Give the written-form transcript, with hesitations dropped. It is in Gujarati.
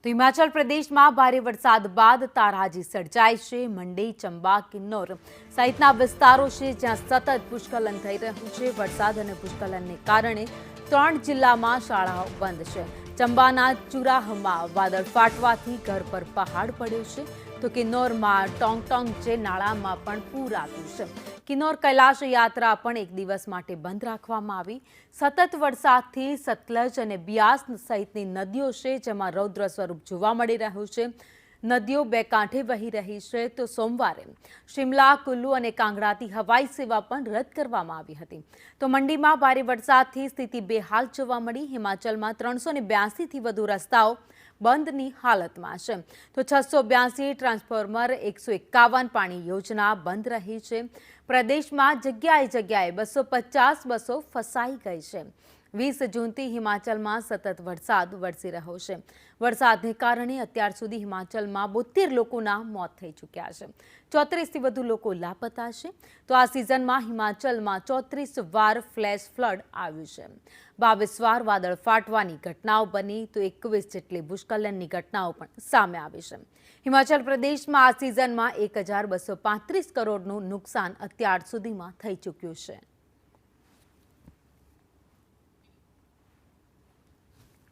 તો હિમાચલ પ્રદેશમાં ભારે વરસાદ બાદ તારાજી સર્જાઈ છે। મંડી, ચંબા, કિન્નોર સહિતના વિસ્તારો છે જ્યાં સતત ભૂસ્ખલન થઈ રહ્યું છે। વરસાદ અને ભૂસ્ખલનને કારણે 3 જિલ્લામાં શાળાઓ બંધ છે। ચંબાના ચુરાહમાં વાદળ ફાટવાથી ઘર પર પહાડ પડ્યો છે, તો કિન્નોરમાં ટોંગટોંગ જે નાળામાં પણ પૂર આવ્યું છે। કિન્નોર કૈલાશ યાત્રા પણ એક દિવસ માટે બંધ રાખવામાં આવી। સતત વરસાદથી સતલજ અને બિયાસ સહિતની નદીઓ છે જેમાં રૌદ્ર સ્વરૂપ જોવા મળી રહ્યું છે। નદીઓ બે કાંઠે વહી રહી છે, તો સોમવારે શિમલા, કુલ્લુ અને કાંગડાથી હવાઈ સેવા પણ રદ કરવામાં આવી હતી। તો મંડીમાં ભારે વરસાદથી સ્થિતિ બેહાલ જોવા મળી। હિમાચલમાં 382થી વધુ રસ્તાઓ બંધની હાલતમાં છે, તો 682 ટ્રાન્સફોર્મર, 151 પાણી યોજના બંધ રહી છે। પ્રદેશમાં જગ્યાએ 250 બસો ફસાઈ ગઈ છે। 20 જૂનથી હિમાચલમાં સતત વરસાદ વરસી રહ્યો છે। વરસાદને કારણે અત્યાર સુધી હિમાચલમાં 72 લોકોના મોત થઈ ચૂક્યા છે। 34થી વધુ લોકો લાપતા છે। તો આ સિઝનમાં હિમાચલમાં 34 વાર ફ્લેશ ફ્લડ આવ્યું છે। 22 વાર વાદળ ફાટવાની ઘટનાઓ બની, તો 21 જેટલી ભૂસ્ખલનની ઘટનાઓ પણ સામે આવી છે। હિમાચલ પ્રદેશમાં આ સિઝનમાં 1235 કરોડનું નુકસાન અત્યાર સુધીમાં થઈ ચૂક્યું છે।